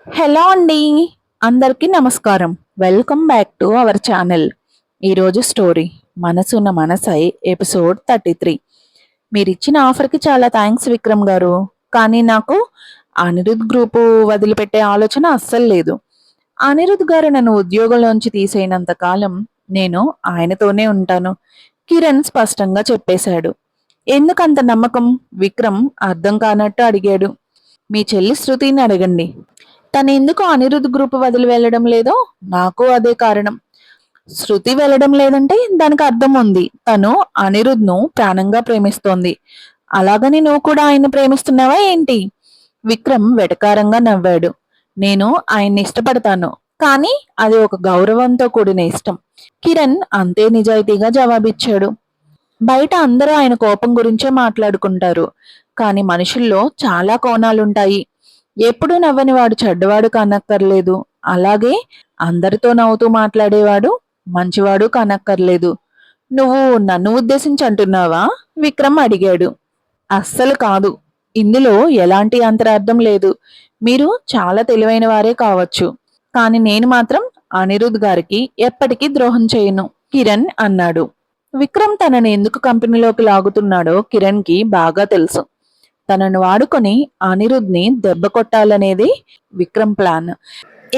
Hello అండి, అందరికీ నమస్కారం. Welcome back to our channel. ఈరోజు స్టోరీ మనసున్న మనసై ఎపిసోడ్ 33. మీరిచ్చిన ఆఫర్కి చాలా థ్యాంక్స్ విక్రమ్ గారు. కానీ నాకు అనిరుద్ గ్రూపు వదిలిపెట్టే ఆలోచన అస్సలు లేదు. అనిరుద్ గారు నన్ను ఉద్యోగంలోంచి తీసేయనంత కాలం నేను ఆయనతోనే ఉంటాను. కిరణ్ స్పష్టంగా చెప్పేశాడు. ఎందుకంత నమ్మకం? విక్రమ్ అర్థం కానట్టు అడిగాడు. మీ చెల్లి శృతిని అడగండి. తను ఎందుకు అనిరుద్ గ్రూప్ వదిలి వెళ్ళడం లేదో నాకు అదే కారణం. శృతి వెళ్ళడం లేదంటే దానికి అర్థం ఉంది. తను అనిరుద్ను ప్రాణంగా ప్రేమిస్తోంది. అలాగని నువ్వు కూడా ఆయన్ని ప్రేమిస్తున్నావా ఏంటి? విక్రమ్ వెటకారంగా నవ్వాడు. నేను ఆయన్ని ఇష్టపడతాను, కానీ అది ఒక గౌరవంతో కూడిన ఇష్టం. కిరణ్ అంతే నిజాయితీగా జవాబిచ్చాడు. బయట అందరూ ఆయన కోపం గురించే మాట్లాడుకుంటారు, కానీ మనుషుల్లో చాలా కోణాలుంటాయి. ఎప్పుడూ నవ్వని వాడు చెడ్డవాడు కానక్కర్లేదు. అలాగే అందరితో నవ్వుతూ మాట్లాడేవాడు మంచివాడు కానక్కర్లేదు. నువ్వు నన్ను ఉద్దేశించి అంటున్నావా? విక్రమ్ అడిగాడు. అస్సలు కాదు. ఇందులో ఎలాంటి అంతరార్థం లేదు. మీరు చాలా తెలివైన వారే కావచ్చు, కానీ నేను మాత్రం అనిరుద్ గారికి ఎప్పటికీ ద్రోహం చేయను, కిరణ్ అన్నాడు. విక్రమ్ తనని ఎందుకు కంపెనీలోకి లాగుతున్నాడో కిరణ్కి బాగా తెలుసు. తనను వాడుకొని అనిరుద్ని దెబ్బ కొట్టాలనేది విక్రమ్ ప్లాన్.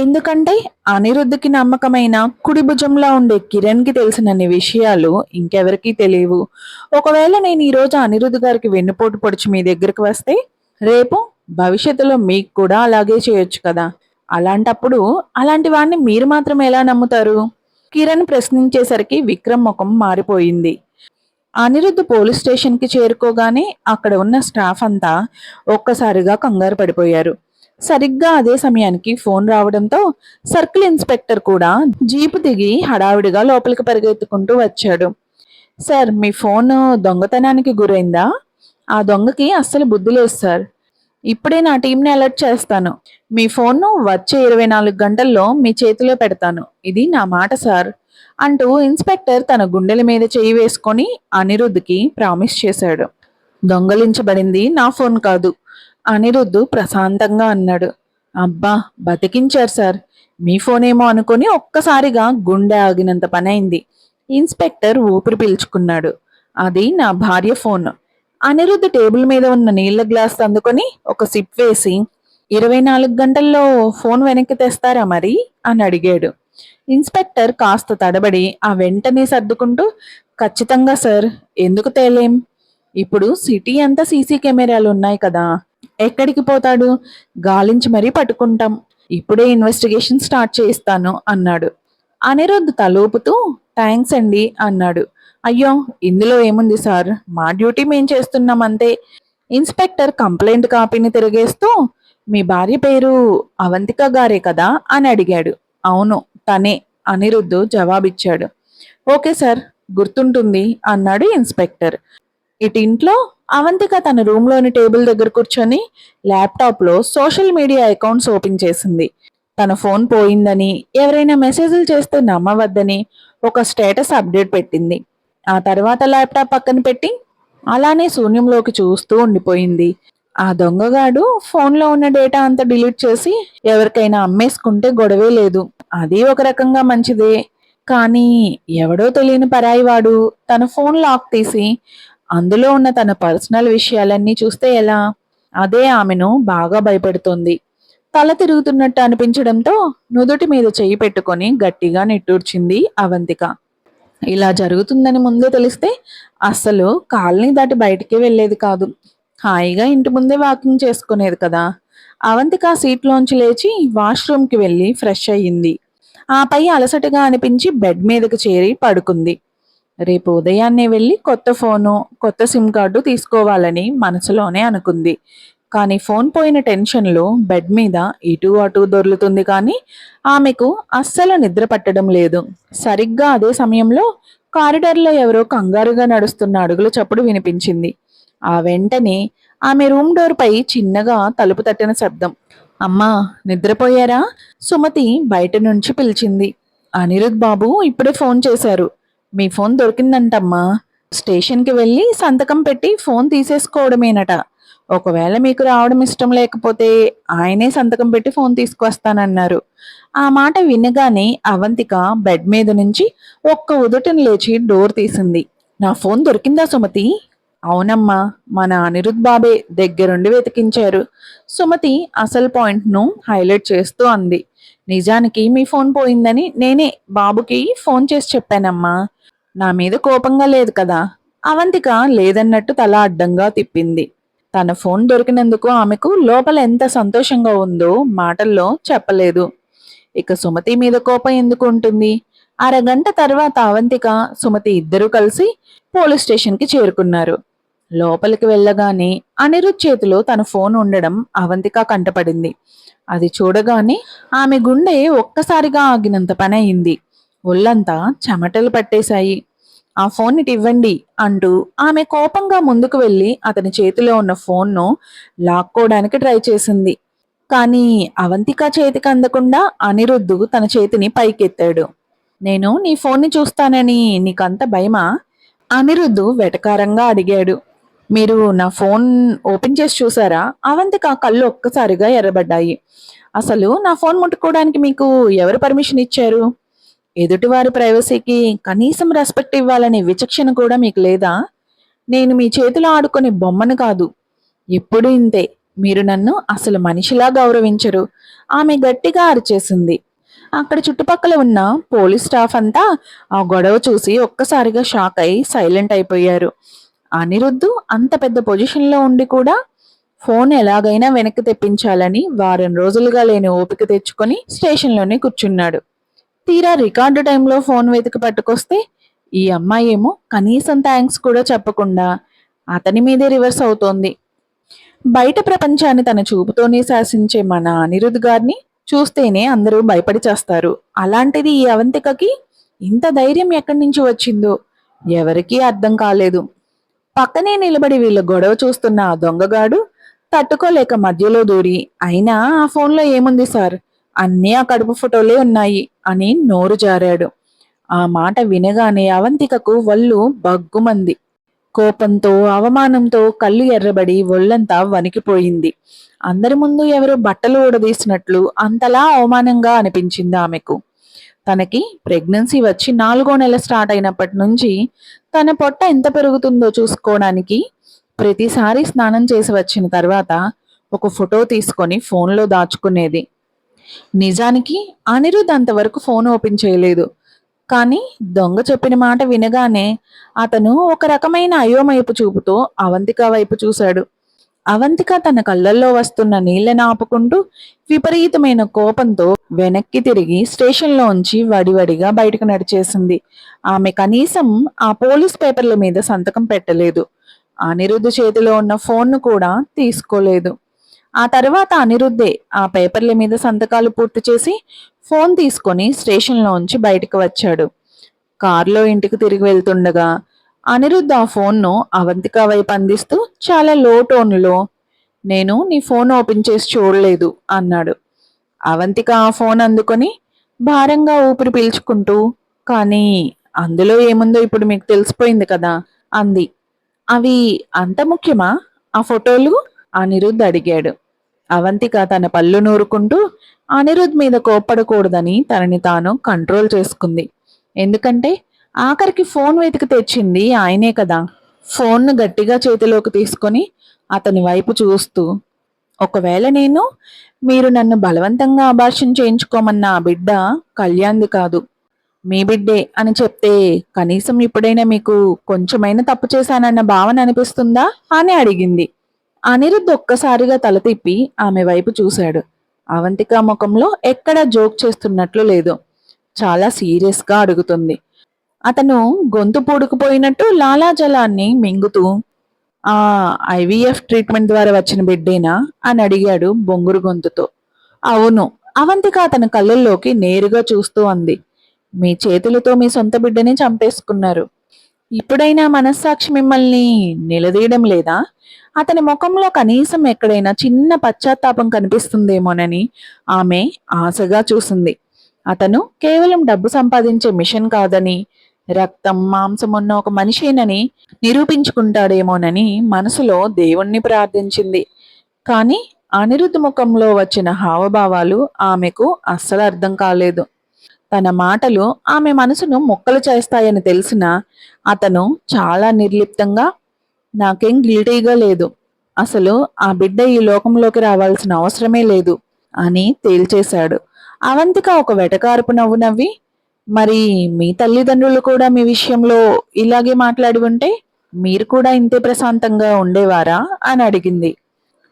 ఎందుకంటే అనిరుద్కి నమ్మకమైన కుడి భుజంలా ఉండే కిరణ్కి తెలిసినన్ని విషయాలు ఇంకెవరికీ తెలియవు. ఒకవేళ నేను ఈరోజు అనిరుద్ గారికి వెన్నుపోటు పొడిచి మీ దగ్గరికి వస్తే రేపు భవిష్యత్తులో మీకు కూడా అలాగే చేయొచ్చు కదా. అలాంటప్పుడు అలాంటి వాడిని మీరు మాత్రం ఎలా నమ్ముతారు? కిరణ్ ప్రశ్నించేసరికి విక్రమ్ ముఖం మారిపోయింది. అనిరుద్ధ్ పోలీస్ స్టేషన్కి చేరుకోగానే అక్కడ ఉన్న స్టాఫ్ అంతా ఒక్కసారిగా కంగారు పడిపోయారు. సరిగ్గా అదే సమయానికి ఫోన్ రావడంతో సర్కిల్ ఇన్స్పెక్టర్ కూడా జీపు దిగి హడావిడిగా లోపలికి పరిగెత్తుకుంటూ వచ్చాడు. సార్, మీ ఫోన్ దొంగతనానికి గురైందా? ఆ దొంగకి అస్సలు బుద్ధి లేదు సార్. ఇప్పుడే నా టీంని అలర్ట్ చేస్తాను. మీ ఫోన్ను వచ్చే 24 గంటల్లో మీ చేతిలో పెడతాను. ఇది నా మాట సార్ అంటూ ఇన్స్పెక్టర్ తన గుండెల మీద చేయి వేసుకొని అనిరుద్ధ్కి ప్రామిస్ చేశాడు. దొంగలించబడింది నా ఫోన్ కాదు, అనిరుద్ధ్ ప్రశాంతంగా అన్నాడు. అబ్బా, బతికించారు సార్. మీ ఫోన్ ఏమో అనుకొని ఒక్కసారిగా గుండె ఆగినంత పనైంది. ఇన్స్పెక్టర్ ఊపిరి పీల్చుకున్నాడు. అది నా భార్య ఫోన్. అనిరుద్ధ్ టేబుల్ మీద ఉన్న నీళ్ల గ్లాస్ అందుకొని ఒక సిప్ వేసి 24 గంటల్లో ఫోన్ వెనక్కి తెస్తారా మరి అని అడిగాడు. ఇన్స్పెక్టర్ కాస్త తడబడి ఆ వెంటనే సర్దుకుంటూ, ఖచ్చితంగా సార్, ఎందుకు తేలేం? ఇప్పుడు సిటీ అంతా సీసీ కెమెరాలు ఉన్నాయి కదా, ఎక్కడికి పోతాడు? గాలించి మరీ పట్టుకుంటాం. ఇప్పుడే ఇన్వెస్టిగేషన్ స్టార్ట్ చేయిస్తాను అన్నాడు. అనిరుద్ధ్ తలూపుతూ థ్యాంక్స్ అండి అన్నాడు. అయ్యో, ఇందులో ఏముంది సార్, మా డ్యూటీ మేం చేస్తున్నాం అంతే. ఇన్స్పెక్టర్ కంప్లైంట్ కాపీని తిరిగేస్తూ, మీ భార్య పేరు అవంతిక గారే కదా అని అడిగాడు. అవును, తనే, అనిరుద్ధ్ జవాబిచ్చాడు. ఓకే సార్, గుర్తుంటుంది అన్నాడు ఇన్స్పెక్టర్. ఇటింట్లో అవంతిక తన రూమ్లోని టేబుల్ దగ్గర కూర్చొని ల్యాప్టాప్లో సోషల్ మీడియా అకౌంట్స్ ఓపెన్ చేసింది. తన ఫోన్ పోయిందని, ఎవరైనా మెసేజ్లు చేస్తే నమ్మవద్దని ఒక స్టేటస్ అప్డేట్ పెట్టింది. ఆ తర్వాత ల్యాప్టాప్ పక్కన పెట్టి అలానే శూన్యంలోకి చూస్తూ ఉండిపోయింది. ఆ దొంగగాడు ఫోన్లో ఉన్న డేటా అంతా డిలీట్ చేసి ఎవరికైనా అమ్మేసుకుంటే గొడవే లేదు. అది ఒక రకంగా మంచిదే. కానీ ఎవడో తెలియని పరాయివాడు తన ఫోన్ లాక్ తీసి అందులో ఉన్న తన పర్సనల్ విషయాలన్నీ చూస్తే ఎలా? అదే ఆమెను బాగా భయపెడుతోంది. తల తిరుగుతున్నట్టు అనిపించడంతో నుదుటి మీద చెయ్యి పెట్టుకొని గట్టిగా నిట్టూర్చింది అవంతిక. ఇలా జరుగుతుందని ముందే తెలిస్తే అస్సలు కాలనీ దాటి బయటికి వెళ్ళేది కాదు. హాయిగా ఇంటి ముందే వాకింగ్ చేసుకునేది కదా. అవంతిక సీట్లోంచి లేచి వాష్రూమ్కి వెళ్ళి ఫ్రెష్ అయ్యింది. ఆపై అలసటగా అనిపించి బెడ్ మీదకి చేరి పడుకుంది. రేపు ఉదయాన్నే వెళ్ళి కొత్త ఫోను, కొత్త సిమ్ కార్డు తీసుకోవాలని మనసులోనే అనుకుంది. కానీ ఫోన్ పోయిన టెన్షన్లో బెడ్ మీద ఇటు అటు దొర్లుతుంది, కానీ ఆమెకు అస్సలు నిద్ర పట్టడం లేదు. సరిగ్గా అదే సమయంలో కారిడార్లో ఎవరో కంగారుగా నడుస్తున్న అడుగుల చప్పుడు వినిపించింది. ఆ వెంటనే ఆమె రూమ్ డోర్ పై చిన్నగా తలుపు తట్టిన శబ్దం. అమ్మా, నిద్రపోయారా? సుమతి బయట నుంచి పిలిచింది. అనిరుద్ బాబు ఇప్పుడే ఫోన్ చేశారు. మీ ఫోన్ దొరికిందంటమ్మా. స్టేషన్కి వెళ్ళి సంతకం పెట్టి ఫోన్ తీసేసుకోవడమేనట. ఒకవేళ మీకు రావడం ఇష్టం లేకపోతే ఆయనే సంతకం పెట్టి ఫోన్ తీసుకొస్తానన్నారు. ఆ మాట వినగానే అవంతిక బెడ్ మీద నుంచి ఒక్క ఉదుటన లేచి డోర్ తీసింది. నా ఫోన్ దొరికిందా సుమతి? అవునమ్మా, మన అనిరుద్ బాబే దగ్గరుండి వెతికించారు. సుమతి అసలు పాయింట్ను హైలైట్ చేస్తూ అంది. నిజానికి మీ ఫోన్ పోయిందని నేనే బాబుకి ఫోన్ చేసి చెప్పానమ్మా. నా మీద కోపంగా లేదు కదా? అవంతిక లేదన్నట్టు తల అడ్డంగా తిప్పింది. తన ఫోన్ దొరికినందుకు ఆమెకు లోపల ఎంత సంతోషంగా ఉందో మాటల్లో చెప్పలేదు. ఇక సుమతి మీద కోపం ఎందుకు ఉంటుంది? అరగంట తర్వాత అవంతిక, సుమతి ఇద్దరూ కలిసి పోలీస్ స్టేషన్కి చేరుకున్నారు. లోపలికి వెళ్ళగానే అనిరుద్ చేతిలో తన ఫోన్ ఉండడం అవంతిక కంటపడింది. అది చూడగానే ఆమె గుండె ఒక్కసారిగా ఆగినంత పని అయింది. ఒళ్ళంతా చెమటలు పట్టేశాయి. ఆ ఫోన్ ఇటు ఇవ్వండి అంటూ ఆమె కోపంగా ముందుకు వెళ్ళి అతని చేతిలో ఉన్న ఫోన్ను లాక్కోవడానికి ట్రై చేసింది. కానీ అవంతిక చేతికి అందకుండా అనిరుద్ధు తన చేతిని పైకెత్తాడు. నేను నీ ఫోన్ని చూస్తానని నీకంత భయమా? అనిరుద్ధు వెటకారంగా అడిగాడు. మీరు నా ఫోన్ ఓపెన్ చేసి చూసారా? అవంతిక కళ్ళు ఒక్కసారిగా ఎర్రబడ్డాయి. అసలు నా ఫోన్ ముట్టుకోవడానికి మీకు ఎవరు పర్మిషన్ ఇచ్చారు? ఎదుటివారి ప్రైవసీకి కనీసం రెస్పెక్ట్ ఇవ్వాలనే విచక్షణ కూడా మీకు లేదా? నేను మీ చేతిలో ఆడుకునే బొమ్మను కాదు. ఎప్పుడు ఇంతే. మీరు నన్ను అసలు మనిషిలా గౌరవించరు. ఆమె గట్టిగా అరిచేసింది. అక్కడ చుట్టుపక్కల ఉన్న పోలీస్ స్టాఫ్ అంతా ఆ గొడవ చూసి ఒక్కసారిగా షాక్ అయి సైలెంట్ అయిపోయారు. అనిరుద్ధు అంత పెద్ద పొజిషన్లో ఉండి కూడా ఫోన్ ఎలాగైనా వెనక్కి తెప్పించాలని వారం రోజులుగా లేని ఓపిక తెచ్చుకొని స్టేషన్లోనే కూర్చున్నాడు. తీరా రికార్డు టైంలో ఫోన్ వెతికి పట్టుకొస్తే ఈ అమ్మాయి ఏమో కనీసం థ్యాంక్స్ కూడా చెప్పకుండా అతని మీదే రివర్స్ అవుతోంది. బయట ప్రపంచాన్ని తన చూపుతోనే శాసించే మన అనిరుద్ గారిని చూస్తేనే అందరూ భయపడి చేస్తారు. అలాంటిది ఈ అవంతికకి ఇంత ధైర్యం ఎక్కడి నుంచి వచ్చిందో ఎవరికీ అర్థం కాలేదు. పక్కనే నిలబడి వీళ్ళ గొడవ చూస్తున్న ఆ దొంగగాడు తట్టుకోలేక మధ్యలో దూరి, అయినా ఆ ఫోన్లో ఏముంది సార్, అన్నీ ఆ కడుపు ఫోటోలే ఉన్నాయి అని నోరు జారాడు. ఆ మాట వినగానే అవంతికకు వళ్ళు బగ్గుమంది. కోపంతో అవమానంతో కళ్ళు ఎర్రబడి ఒళ్ళంతా వణికిపోయింది. అందరి ముందు ఎవరో బట్టలు ఊడదీసినట్లు అంతలా అవమానంగా అనిపించింది ఆమెకు. తనకి ప్రెగ్నెన్సీ వచ్చి 4వ నెల స్టార్ట్ అయినప్పటి నుంచి తన పొట్ట ఎంత పెరుగుతుందో చూసుకోవడానికి ప్రతిసారి స్నానం చేసి వచ్చిన తర్వాత ఒక ఫోటో తీసుకొని ఫోన్లో దాచుకునేది. నిజానికి అనిరుద్ అంతవరకు ఫోన్ ఓపెన్ చేయలేదు. కానీ దొంగ చెప్పిన మాట వినగానే అతను ఒక రకమైన అయోమయపు చూపుతో అవంతిక వైపు చూశాడు. అవంతిక తన కళ్ళల్లో వస్తున్న నీళ్లను ఆపుకుంటూ విపరీతమైన కోపంతో వెనక్కి తిరిగి స్టేషన్లోంచి వడివడిగా బయటకు నడిచేసింది. ఆమె కనీసం ఆ పోలీస్ పేపర్ల మీద సంతకం పెట్టలేదు. అనిరుద్ధ్ చేతిలో ఉన్న ఫోన్ను కూడా తీసుకోలేదు. ఆ తర్వాత అనిరుద్ధే ఆ పేపర్ల మీద సంతకాలు పూర్తి చేసి ఫోన్ తీసుకొని స్టేషన్లోంచి బయటకు వచ్చాడు. కారులో ఇంటికి తిరిగి వెళ్తుండగా అనిరుద్ధ్ ఆ ఫోన్ను అవంతిక వైపు అందిస్తూ చాలా లో టోన్లో, నేను నీ ఫోన్ ఓపెన్ చేసి చూడలేదు అన్నాడు. అవంతిక ఆ ఫోన్ అందుకొని భారంగా ఊపిరి పీల్చుకుంటూ, కానీ అందులో ఏముందో ఇప్పుడు మీకు తెలిసిపోయింది కదా అంది. అవి అంత ముఖ్యమా ఆ ఫోటోలు? అనిరుద్ధ్ అడిగాడు. అవంతిక తన పళ్ళు నూరుకుంటూ అనిరుద్ మీద కోప్పడకూడదని తనని తాను కంట్రోల్ చేసుకుంది. ఎందుకంటే ఆఖరికి ఫోన్ వెతికి తెచ్చింది ఆయనే కదా. ఫోన్ను గట్టిగా చేతిలోకి తీసుకొని అతని వైపు చూస్తూ, ఒకవేళ మీరు నన్ను బలవంతంగా అబార్షన్ చేయించుకోమన్న ఆ బిడ్డ కళ్యాణ్ది కాదు, మీ బిడ్డే అని చెప్తే కనీసం ఇప్పుడైనా మీకు కొంచెమైనా తప్పు చేశానన్న భావన అనిపిస్తుందా అని అడిగింది. అనిరుద్ధ్ ఒక్కసారిగా తల తిప్పి ఆమె వైపు చూశాడు. అవంతిక ముఖంలో ఎక్కడా జోక్ చేస్తున్నట్లు లేదు. చాలా సీరియస్గా అడుగుతుంది. అతను గొంతు పూడుకుపోయినట్టు లాలాజలాన్ని మింగుతూ, ఆ ఐవీఎఫ్ ట్రీట్మెంట్ ద్వారా వచ్చిన బిడ్డేనా అని అడిగాడు బొంగురు గొంతుతో. అవును. అవంతిక అతని కళ్ళల్లోకి నేరుగా చూస్తూ అంది. మీ చేతులతో మీ సొంత బిడ్డని చంపేసుకున్నారు. ఇప్పుడైనా మనస్సాక్షి మిమ్మల్ని నిలదీయడం లేదా? అతని ముఖంలో కనీసం ఎక్కడైనా చిన్న పశ్చాత్తాపం కనిపిస్తుందేమోనని ఆమె ఆశగా చూసింది. అతను కేవలం డబ్బు సంపాదించే మిషన్ కాదని, రక్తం మాంసం ఉన్న ఒక మనిషేనని నిరూపించుకుంటాడేమోనని మనసులో దేవుణ్ణి ప్రార్థించింది. కానీ అనిరుద్ధ్ ముఖంలో వచ్చిన హావభావాలు ఆమెకు అస్సలు అర్థం కాలేదు. తన మాటలు ఆమె మనసును ముక్కలు చేస్తాయని తెలిసినా అతను చాలా నిర్లిప్తంగా, నాకేం గిల్టీగా లేదు, అసలు ఆ బిడ్డ ఈ లోకంలోకి రావాల్సిన అవసరమే లేదు అని తేల్చేశాడు. అవంతిక ఒక వెటకారపు నవ్వు నవ్వి, మరి మీ తల్లిదండ్రులు కూడా మీ విషయంలో ఇలాగే మాట్లాడి ఉంటే మీరు కూడా ఇంతే ప్రశాంతంగా ఉండేవారా అని అడిగింది.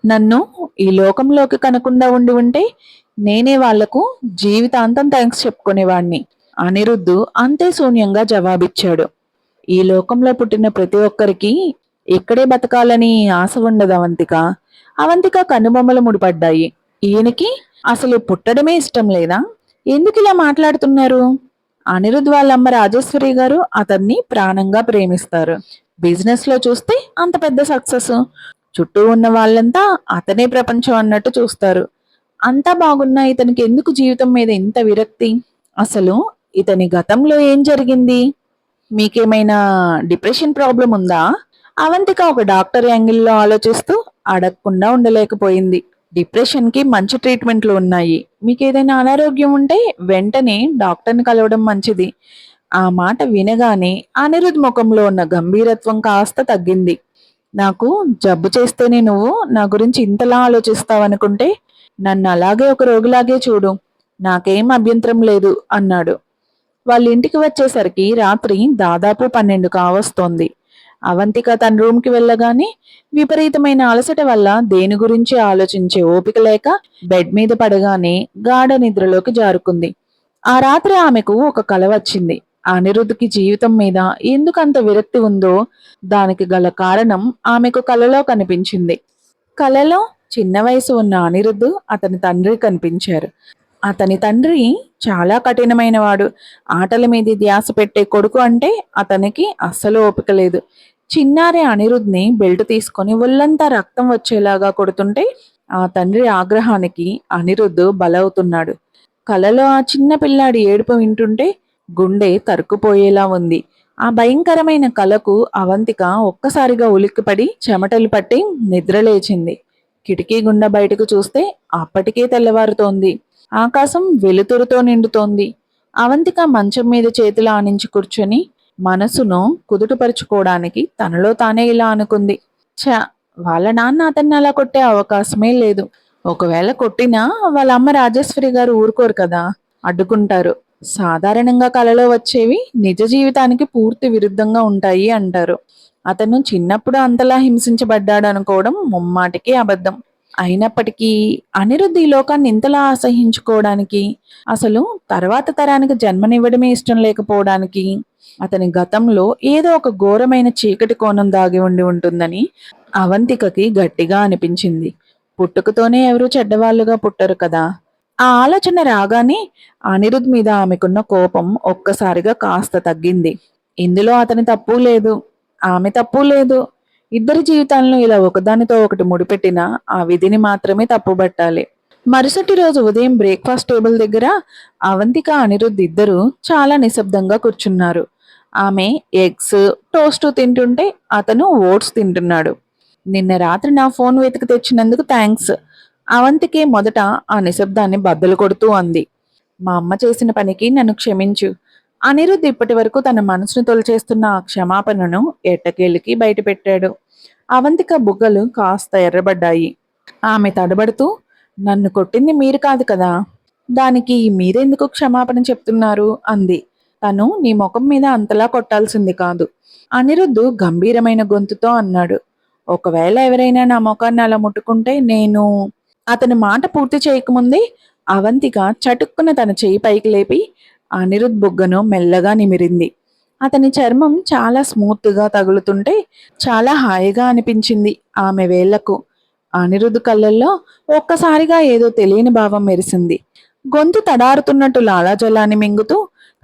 నన్ను ఈ లోకంలోకి కనకుండా ఉండి ఉంటే నేనే వాళ్లకు జీవితాంతం థ్యాంక్స్ చెప్పుకునేవాణ్ణి. అనిరుద్ధు అంతే శూన్యంగా జవాబిచ్చాడు. ఈ లోకంలో పుట్టిన ప్రతి ఒక్కరికి ఇక్కడే బతకాలని ఆశ ఉండదు అవంతిక. అవంతిక కన్నుబొమ్మలు ముడిపడ్డాయి. ఈయనకి అసలు పుట్టడమే ఇష్టం లేదా? ఎందుకు ఇలా మాట్లాడుతున్నారు? అనిరుద్ధ్ వాళ్ళమ్మ రాజేశ్వరి గారు అతన్ని ప్రాణంగా ప్రేమిస్తారు. బిజినెస్ లో చూస్తే అంత పెద్ద సక్సెస్. చుట్టూ ఉన్న వాళ్ళంతా అతనే ప్రపంచం అన్నట్టు చూస్తారు. అంతా బాగున్నా ఇతనికి ఎందుకు జీవితం మీద ఇంత విరక్తి? అసలు ఇతని గతంలో ఏం జరిగింది? మీకేమైనా డిప్రెషన్ ప్రాబ్లం ఉందా? అవంతిక ఒక డాక్టర్ యాంగిల్లో ఆలోచిస్తూ అడగకుండా ఉండలేకపోయింది. డిప్రెషన్ కి మంచి ట్రీట్మెంట్లు ఉన్నాయి. మీకు ఏదైనా అనారోగ్యం ఉంటే వెంటనే డాక్టర్ని కలవడం మంచిది. ఆ మాట వినగానే అనిరుద్ ముఖంలో ఉన్న గంభీరత్వం కాస్త తగ్గింది. నాకు జబ్బు చేస్తేనే నువ్వు నా గురించి ఇంతలా ఆలోచిస్తావనుకుంటే నన్ను అలాగే ఒక రోగిలాగే చూడు, నాకేం అభ్యంతరం లేదు అన్నాడు. వాళ్ళ ఇంటికి వచ్చేసరికి రాత్రి దాదాపు 12 కావస్తోంది. అవంతిక తన రూమ్కి వెళ్ళగానే విపరీతమైన అలసట వల్ల దేని గురించి ఆలోచించే ఓపిక లేక బెడ్ మీద పడగానే గాఢ నిద్రలోకి జారుకుంది. ఆ రాత్రి ఆమెకు ఒక కల వచ్చింది. అనిరుద్ధ్కి జీవితం మీద ఎందుకంత విరక్తి ఉందో దానికి గల కారణం ఆమెకు కలలో కనిపించింది. కలలో చిన్న వయసు ఉన్న అనిరుద్ధ్ అతని తండ్రి కనిపించారు. అతని తండ్రి చాలా కఠినమైనవాడు. ఆటల మీద ధ్యాస పెట్టే కొడుకు అంటే అతనికి అస్సలు ఓపిక లేదు. చిన్నారి అనిరుద్ధ్ని బెల్ట్ తీసుకొని ఒళ్ళంతా రక్తం వచ్చేలాగా కొడుతుంటే ఆ తండ్రి ఆగ్రహానికి అనిరుద్ధ్ బలవుతున్నాడు. కలలో ఆ చిన్న పిల్లాడి ఏడుపు వింటుంటే గుండె తరుక్కుపోయేలా ఉంది. ఆ భయంకరమైన కలకు అవంతిక ఒక్కసారిగా ఉలిక్కిపడి చెమటలు పట్టి నిద్రలేచింది. కిటికీ గుండా బయటకు చూస్తే అప్పటికే తెల్లవారుతోంది. ఆకాశం వెలుతురుతో నిండుతోంది. అవంతిక మంచం మీద చేతులు ఆనించి కూర్చొని మనసును కుదుటపరుచుకోవడానికి తనలో తానే ఇలా అనుకుంది. వాళ్ళ నాన్న అతన్ని అలా కొట్టే అవకాశమే లేదు. ఒకవేళ కొట్టినా వాళ్ళ అమ్మ రాజేశ్వరి గారు ఊరుకోరు కదా, అడ్డుకుంటారు. సాధారణంగా కలలో వచ్చేవి నిజ జీవితానికి పూర్తి విరుద్ధంగా ఉంటాయి అంటారు. అతను చిన్నప్పుడు అంతలా హింసించబడ్డాడు అనుకోవడం ముమ్మాటికి అబద్ధం. అయినప్పటికీ అనిరుద్ధ్ ఈ లోకాన్ని ఇంతలా అసహించుకోవడానికి, అసలు తర్వాత తరానికి జన్మనివ్వడమే ఇష్టం లేకపోవడానికి అతని గతంలో ఏదో ఒక ఘోరమైన చీకటి కోణం దాగి ఉండి ఉంటుందని అవంతికకి గట్టిగా అనిపించింది. పుట్టుకతోనే ఎవరూ చెడ్డవాళ్ళుగా పుట్టరు కదా. ఆ ఆలోచన రాగానే అనిరుద్ మీద ఆమెకున్న కోపం ఒక్కసారిగా కాస్త తగ్గింది. ఇందులో అతని తప్పు లేదు, ఆమె తప్పు లేదు. ఇద్దరి జీవితాలను ఇలా ఒకదానితో ఒకటి ముడిపెట్టిన ఆ విధిని మాత్రమే తప్పుబట్టాలి. మరుసటి రోజు ఉదయం బ్రేక్ఫాస్ట్ టేబుల్ దగ్గర అవంతిక అనిరుద్ ఇద్దరు చాలా నిశ్శబ్దంగా కూర్చున్నారు. ఆమె ఎగ్స్ టోస్ట్ తింటుంటే అతను ఓట్స్ తింటున్నాడు. నిన్న రాత్రి నా ఫోన్ వెతికి తెచ్చినందుకు థ్యాంక్స్. అవంతికే మొదట ఆ నిశ్శబ్దాన్ని బద్దలు కొడుతూ అంది. మా అమ్మ చేసిన పనికి నన్ను క్షమించు. అనిరుద్ ఇప్పటి వరకు తన మనసును తొలిచేస్తున్న ఆ క్షమాపణను ఎట్టకేలికి బయటపెట్టాడు. అవంతిక బుగ్గలు కాస్త ఎర్రబడ్డాయి. ఆమె తడబడుతూ, నన్ను కొట్టింది మీరు కాదు కదా, దానికి మీరెందుకు క్షమాపణ చెప్తున్నారు అంది. తను నీ ముఖం మీద అంతలా కొట్టాల్సింది కాదు, అనిరుద్ధు గంభీరమైన గొంతుతో అన్నాడు. ఒకవేళ ఎవరైనా నా ముఖాన్ని అలా ముట్టుకుంటే నేను... అతని మాట పూర్తి చేయకముందే అవంతిక చటుక్కున తన చేయి పైకి లేపి అనిరుద్ బుగ్గను మెల్లగా నిమిరింది. అతని చర్మం చాలా స్మూత్గా తగులుతుంటే చాలా హాయిగా అనిపించింది ఆమె వేళ్లకు. అనిరుద్ కళ్ళల్లో ఒక్కసారిగా ఏదో తెలియని భావం మెరిసింది. గొంతు తడారుతున్నట్టు లాలాజలాన్ని మింగుతూ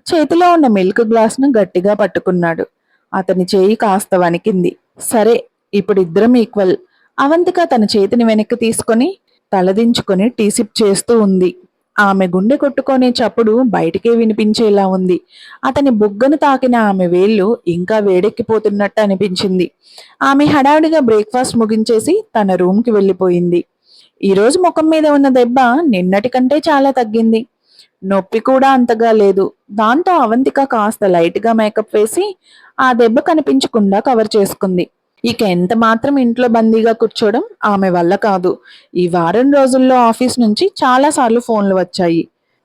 చేతిలో ఉన్న మిల్క్ గ్లాస్ను గట్టిగా పట్టుకున్నాడు. అతని చేయి కాస్త వణికింది. సరే, ఇప్పుడు ఇద్దరం ఈక్వల్. అవంతిక తన చేతిని వెనక్కి తీసుకొని తలదించుకొని టీ సిప్ చేస్తూ ఉంది. ఆమె గుండె కొట్టుకునే చప్పుడు బయటికే వినిపించేలా ఉంది. అతని బుగ్గను తాకిన ఆమె వేళ్లు ఇంకా వేడెక్కిపోతున్నట్టు అనిపించింది. ఆమె హడావిడిగా బ్రేక్ఫాస్ట్ ముగించేసి తన రూమ్కి వెళ్ళిపోయింది. ఈరోజు ముఖం మీద ఉన్న దెబ్బ నిన్నటి కంటే చాలా తగ్గింది. నొప్పి కూడా అంతగా లేదు. దాంతో అవంతిక కాస్త లైట్గా మేకప్ వేసి ఆ దెబ్బ కనిపించకుండా కవర్ చేసుకుంది. ఇక ఎంత మాత్రం ఇంట్లో బందీగా కూర్చోవడం ఆమె వల్ల కాదు. ఈ వారం రోజుల్లో ఆఫీస్ నుంచి చాలాసార్లు ఫోన్లు వచ్చాయి.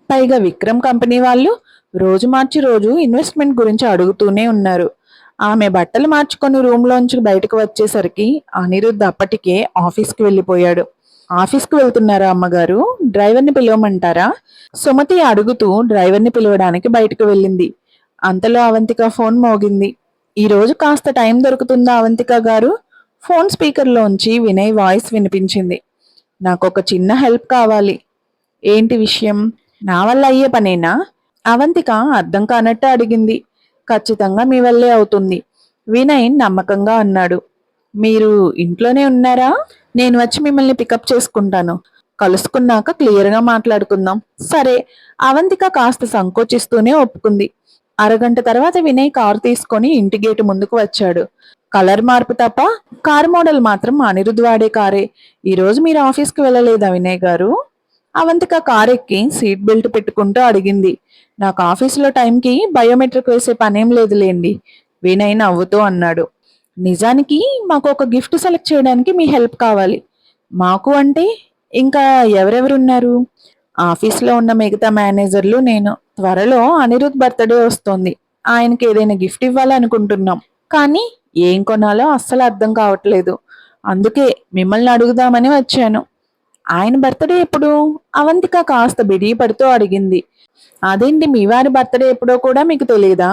పైగా విక్రమ్ కంపెనీ వాళ్ళు రోజు మార్చి రోజు ఇన్వెస్ట్మెంట్ గురించి అడుగుతూనే ఉన్నారు. ఆమె బట్టలు మార్చుకొని రూమ్లోంచి బయటకు వచ్చేసరికి అనిరుద్ధ్ అప్పటికే ఆఫీస్కి వెళ్ళిపోయాడు. ఆఫీస్కి వెళ్తున్నారా అమ్మగారు? డ్రైవర్ని పిలవమంటారా? సుమతి అడుగుతూ డ్రైవర్ని పిలవడానికి బయటకు వెళ్ళింది. అంతలో అవంతిక ఫోన్ మోగింది. ఈ రోజు కాస్త టైం దొరుకుతుందా అవంతిక గారు? ఫోన్ స్పీకర్లోంచి వినయ్ వాయిస్ వినిపించింది. నాకొక చిన్న హెల్ప్ కావాలి. ఏంటి విషయం? నా వల్ల అయ్యే పనేనా? అవంతిక అర్థం కానట్టు అడిగింది. ఖచ్చితంగా మీ వల్లే అవుతుంది, వినయ్ నమ్మకంగా అన్నాడు. మీరు ఇంట్లోనే ఉన్నారా? నేను వచ్చి మిమ్మల్ని పికప్ చేసుకుంటాను. కలుసుకున్నాక క్లియర్గా మాట్లాడుకుందాం. సరే. అవంతిక కాస్త సంకోచిస్తూనే ఒప్పుకుంది. అరగంట తర్వాత వినయ్ కారు తీసుకొని ఇంటి గేటు ముందుకు వచ్చాడు. కలర్ మార్పు తప్ప కారు మోడల్ మాత్రం అనిరుద్ధ్ వాడే కారే. ఈరోజు మీరు ఆఫీస్కి వెళ్ళలేదా వినయ్ గారు? అవంతిక కారు ఎక్కి సీట్ బెల్ట్ పెట్టుకుంటూ అడిగింది. నాకు ఆఫీసులో టైంకి బయోమెట్రిక్ వేసే పనేం లేదులేండి, వినయ్ నవ్వుతూ అన్నాడు. నిజానికి మాకు ఒక గిఫ్ట్ సెలెక్ట్ చేయడానికి మీ హెల్ప్ కావాలి. మాకు అంటే ఇంకా ఎవరెవరున్నారు? ఆఫీస్లో ఉన్న మిగతా మేనేజర్లు, నేను. త్వరలో అనిరుద్ధ్ బర్త్డే వస్తోంది. ఆయనకి ఏదైనా గిఫ్ట్ ఇవ్వాలనుకుంటున్నాం. కానీ ఏం కొనాలో అస్సలు అర్థం కావట్లేదు. అందుకే మిమ్మల్ని అడుగుదామని వచ్చాను. ఆయన బర్త్డే ఎప్పుడు? అవంతిక కాస్త బిడియపడుతూ అడిగింది. అదేంటి, మీ వారి బర్త్డే ఎప్పుడో కూడా మీకు తెలియదా?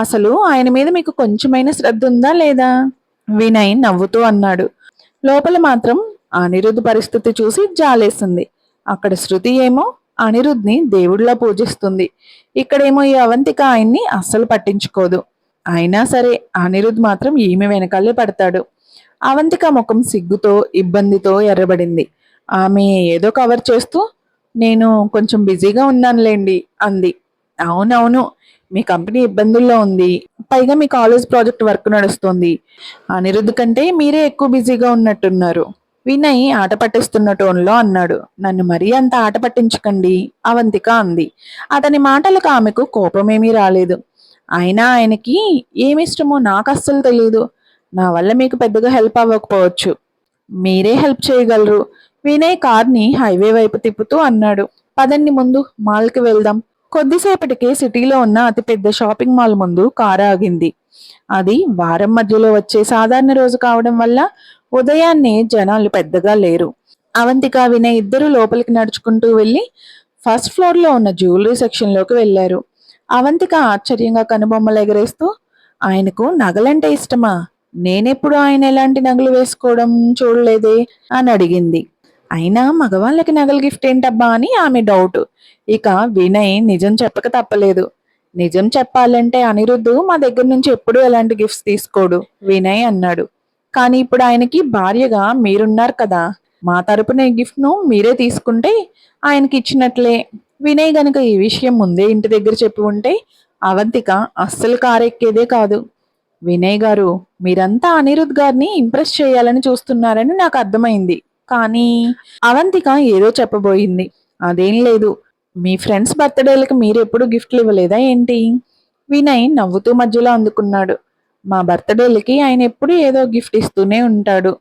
అసలు ఆయన మీద మీకు కొంచెమైనా శ్రద్ధ ఉందా లేదా? వినయ్ నవ్వుతూ అన్నాడు. లోపల మాత్రం అనిరుద్ధ్ పరిస్థితి చూసి జాలేసింది. అక్కడ శృతి ఏమో అనిరుద్ని దేవుడిలా పూజిస్తుంది. ఇక్కడేమో ఈ అవంతిక ఆయన్ని అస్సలు పట్టించుకోదు. అయినా సరే అనిరుద్ధ్ మాత్రం ఈమె వెనకాలే పడతాడు. అవంతిక ముఖం సిగ్గుతో ఇబ్బందితో ఎర్రబడింది. ఆమె ఏదో కవర్ చేస్తూ, నేను కొంచెం బిజీగా ఉన్నానులేండి అంది. అవునవును, మీ కంపెనీ ఇబ్బందుల్లో ఉంది. పైగా మీ కాలేజ్ ప్రాజెక్ట్ వర్క్ నడుస్తుంది. అనిరుద్ధ్ కంటే మీరే ఎక్కువ బిజీగా ఉన్నట్టున్నారు, వినయ్ ఆట పట్టిస్తున్న టోన్లో అన్నాడు. నన్ను మరీ అంత ఆట పట్టించకండి, అవంతిక అంది. అతని మాటలకు ఆమెకు కోపమేమీ రాలేదు. అయినా ఆయనకి ఏమిష్టమో నాకు అస్సలు తెలియదు. నా వల్ల మీకు పెద్దగా హెల్ప్ అవ్వకపోవచ్చు, మీరే హెల్ప్ చేయగలరు. వినయ్ కార్ని హైవే వైపు తిప్పుతూ అన్నాడు. పదండి, ముందు మాల్కి వెళ్దాం. కొద్దిసేపటికే సిటీలో ఉన్న అతిపెద్ద షాపింగ్ మాల్ ముందు కారు ఆగింది. అది వారం మధ్యలో వచ్చే సాధారణ రోజు కావడం వల్ల ఉదయాన్నే జనాలు పెద్దగా లేరు. అవంతిక వినయ్ ఇద్దరు లోపలికి నడుచుకుంటూ వెళ్ళి ఫస్ట్ ఫ్లోర్లో ఉన్న జ్యువెలరీ సెక్షన్లోకి వెళ్లారు. అవంతిక ఆశ్చర్యంగా కనుబొమ్మలు ఎగరేస్తూ, ఆయనకు నగలంటే ఇష్టమా? నేనెప్పుడు ఆయన ఎలాంటి నగలు వేసుకోవడం చూడలేదే అని అడిగింది. అయినా మగవాళ్ళకి నగలు గిఫ్ట్ ఏంటబ్బా అని ఆమె డౌట్. ఇక వినయ్ నిజం చెప్పక తప్పలేదు. నిజం చెప్పాలంటే అనిరుద్ధ్ మా దగ్గర నుంచి ఎప్పుడూ ఎలాంటి గిఫ్ట్స్ తీసుకోడు, వినయ్ అన్నాడు. కానీ ఇప్పుడు ఆయనకి భార్యగా మీరున్నారు కదా, మా తరపున ఈ గిఫ్ట్ను మీరే తీసుకుంటే ఆయనకి ఇచ్చినట్లే. వినయ్ గనుక ఈ విషయం ముందే ఇంటి దగ్గర చెప్పి ఉంటే అవంతిక అస్సలు కారెక్కేదే కాదు. వినయ్ గారు, మీరంతా అనిరుద్ధ్ గారిని ఇంప్రెస్ చేయాలని చూస్తున్నారని నాకు అర్థమైంది. కానీ అవంతిక ఏదో చెప్పబోయింది. అదేం లేదు, మీ ఫ్రెండ్స్ బర్త్డేలకు మీరెప్పుడు గిఫ్ట్లు ఇవ్వలేదా ఏంటి? వినయ్ నవ్వుతూ మధ్యలో అందుకున్నాడు. మా బర్త్డేలకి ఆయన ఎప్పుడు ఏదో గిఫ్ట్ ఇస్తూనే ఉంటాడు.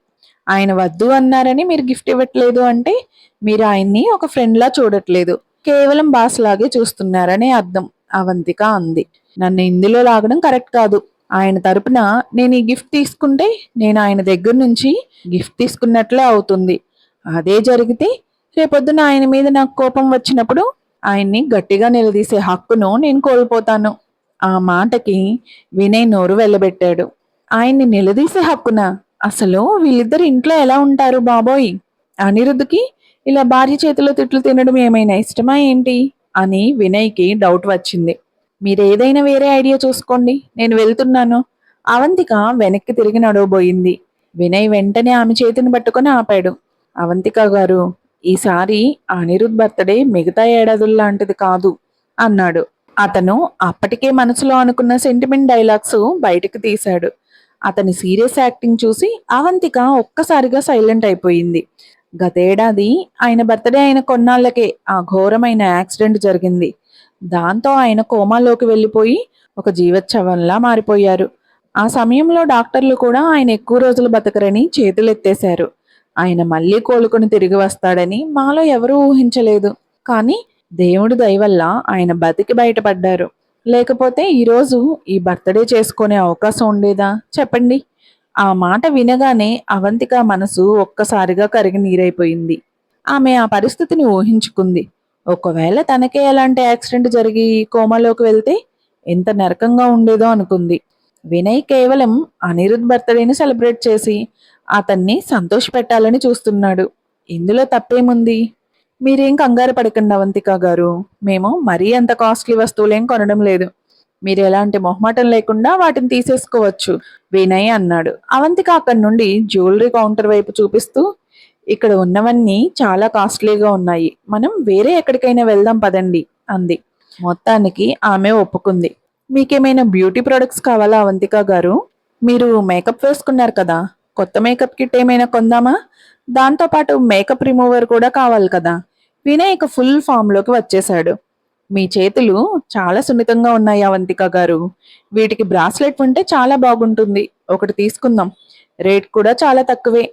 ఆయన వద్దు అన్నారని మీరు గిఫ్ట్ ఇవ్వట్లేదు అంటే మీరు ఆయన్ని ఒక ఫ్రెండ్లా చూడట్లేదు, కేవలం బాస్ లాగే చూస్తున్నారని అర్థం, అవంతిక అంది. నన్ను ఇందులో లాగడం కరెక్ట్ కాదు. ఆయన తరపున నేను ఈ గిఫ్ట్ తీసుకుంటే నేను ఆయన దగ్గర నుంచి గిఫ్ట్ తీసుకున్నట్లే అవుతుంది. అదే జరిగితే రేపొద్దున ఆయన మీద నాకు కోపం వచ్చినప్పుడు ఆయన్ని గట్టిగా నిలదీసే హక్కును నేను కోల్పోతాను. ఆ మాటకి వినయ్ నోరు వెళ్ళబెట్టాడు. ఆయన్ని నిలదీసే హక్కునా? అసలు వీళ్ళిద్దరు ఇంట్లో ఎలా ఉంటారు బాబోయ్? అనిరుద్ధ్కి ఇలా భార్య చేతిలో తిట్లు తినడం ఏమైనా ఇష్టమా ఏంటి అని వినయ్కి డౌట్ వచ్చింది. మీరేదైనా వేరే ఐడియా చూసుకోండి, నేను వెళ్తున్నాను. అవంతిక వెనక్కి తిరిగి నడవబోయింది. వినయ్ వెంటనే ఆమె చేతిని పట్టుకొని ఆపాడు. అవంతిక గారు, ఈసారి అనిరుద్ బర్త్డే మిగతా ఏడాదుల్లాంటిది కాదు అన్నాడు. అతను అప్పటికే మనసులో అనుకున్న సెంటిమెంట్ డైలాగ్స్ బయటకు తీశాడు. అతని సీరియస్ యాక్టింగ్ చూసి అవంతిక ఒక్కసారిగా సైలెంట్ అయిపోయింది. గతేడాది ఆయన బర్త్డే అయిన కొన్నాళ్ళకే ఆ ఘోరమైన యాక్సిడెంట్ జరిగింది. దాంతో ఆయన కోమాలోకి వెళ్ళిపోయి ఒక జీవచ్ఛవంలా మారిపోయారు. ఆ సమయంలో డాక్టర్లు కూడా ఆయన ఎక్కువ రోజులు బతకరని చేతులెత్తేశారు. ఆయన మళ్ళీ కోలుకొని తిరిగి వస్తాడని మాలో ఎవరూ ఊహించలేదు. కానీ దేవుడి దయ వల్ల ఆయన బతికి బయటపడ్డారు. లేకపోతే ఈరోజు ఈ బర్త్డే చేసుకునే అవకాశం ఉండేదా చెప్పండి? ఆ మాట వినగానే అవంతిక మనసు ఒక్కసారిగా కరిగి నీరైపోయింది. ఆమె ఆ పరిస్థితిని ఊహించుకుంది. ఒకవేళ తనకే ఎలాంటి యాక్సిడెంట్ జరిగి కోమాలోకి వెళ్తే ఎంత నరకంగా ఉండేదో అనుకుంది. వినయ్ కేవలం అనిరుద్ బర్త్డేని సెలబ్రేట్ చేసి అతన్ని సంతోషపెట్టాలని చూస్తున్నాడు. ఇందులో తప్పేముంది? మీరేం కంగారు పడకండి అవంతిక గారు. మేము మరీ అంత కాస్ట్లీ వస్తువులేం కొనడం లేదు. మీరు ఎలాంటి మొహమాటం లేకుండా వాటిని తీసేసుకోవచ్చు వినయ్ అన్నాడు. అవంతిక అక్కడి నుండి జ్యువెలరీ కౌంటర్ వైపు చూపిస్తూ, ఇక్కడ ఉన్నవన్నీ చాలా కాస్ట్లీగా ఉన్నాయి, మనం వేరే ఎక్కడికైనా వెళ్దాం పదండి అంది. మొత్తానికి ఆమె ఒప్పుకుంది. మీకేమైనా బ్యూటీ ప్రొడక్ట్స్ కావాలా అవంతిక గారు? మీరు మేకప్ వేసుకున్నారు కదా, కొత్త మేకప్ కిట్ ఏమైనా కొందామా? దాంతోపాటు మేకప్ రిమూవర్ కూడా కావాలి కదా. వినయ్ ఇక ఫుల్ ఫామ్ లోకి వచ్చేశాడు. మీ చేతులు చాలా సున్నితంగా ఉన్నాయి అవంతిక గారు. వీటికి బ్రాస్లెట్ ఉంటే చాలా బాగుంటుంది. ఒకటి తీసుకుందాం. రేట్ కూడా చాలా తక్కువే.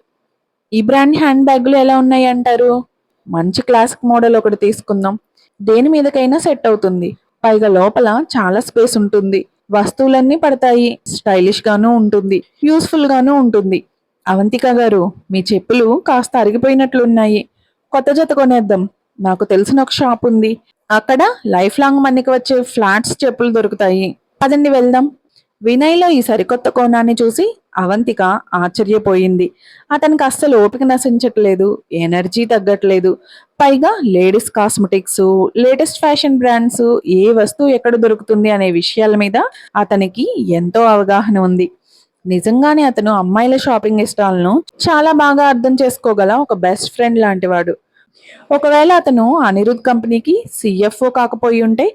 ఈ బ్రాండ్ హ్యాండ్ బ్యాగులు ఎలా ఉన్నాయి అంటారు? మంచి క్లాసిక్ మోడల్ ఒకటి తీసుకుందాం. దేని మీదకైనా సెట్ అవుతుంది. పైగా లోపల చాలా స్పేస్ ఉంటుంది. వస్తువులన్నీ పడతాయి. స్టైలిష్ గాను ఉంటుంది. యూస్ఫుల్ గాను ఉంటుంది. అవంతిక గారు, మీ చెప్పులు కాస్త అరిగిపోయినట్లున్నాయి. కొత్త జత కొనేద్దాం. నాకు తెలిసిన ఒక షాప్ ఉంది. అక్కడ లైఫ్ లాంగ్ మనకి వచ్చే ఫ్లాట్స్ చెప్పులు దొరుకుతాయి. పదండి వెళ్దాం. వినయ్లో ఈ సరికొత్త కోణాన్ని చూసి అవంతిక ఆశ్చర్యపోయింది. అతనికి అస్సలు ఓపిక నశించట్లేదు, ఎనర్జీ తగ్గట్లేదు. పైగా ladies cosmetics, latest fashion brands, ఏ వస్తువు ఎక్కడ దొరుకుతుంది అనే విషయాల మీద అతనికి ఎంతో అవగాహన ఉంది. నిజంగానే అతను అమ్మాయిల షాపింగ్ ఇష్టాలను చాలా బాగా అర్థం చేసుకోగల ఒక బెస్ట్ ఫ్రెండ్ లాంటివాడు. ఒకవేళ అతను అనిరుద్ కంపెనీకి సిఎఫ్ఓ కాకపోయి ఉంటే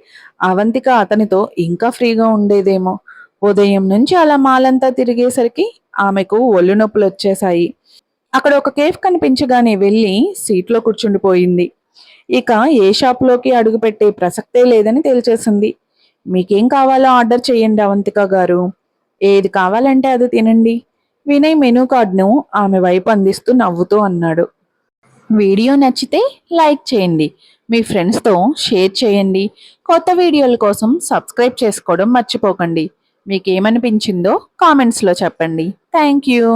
అవంతిక అతనితో ఇంకా ఫ్రీగా ఉండేదేమో. ఉదయం నుంచి అలా మాలంతా తిరిగేసరికి ఆమెకు ఒళ్ళు నొప్పులు వచ్చేశాయి. అక్కడ ఒక కేఫ్ కనిపించగానే వెళ్ళి సీట్లో కూర్చుండిపోయింది. ఇక ఏ షాప్లోకి అడుగు పెట్టే ప్రసక్తే లేదని తేల్చేసింది. మీకేం కావాలో ఆర్డర్ చేయండి అవంతిక గారు. ఏది కావాలంటే అది తినండి. వినయ్ మెనూ కార్డును ఆమె వైపు అందిస్తూ నవ్వుతూ అన్నాడు. వీడియో నచ్చితే లైక్ చేయండి, మీ ఫ్రెండ్స్తో షేర్ చేయండి. కొత్త వీడియోల కోసం సబ్స్క్రైబ్ చేసుకోవడం మర్చిపోకండి. మీకు ఏమనిపించిందో కామెంట్స్లో చెప్పండి. Thank you.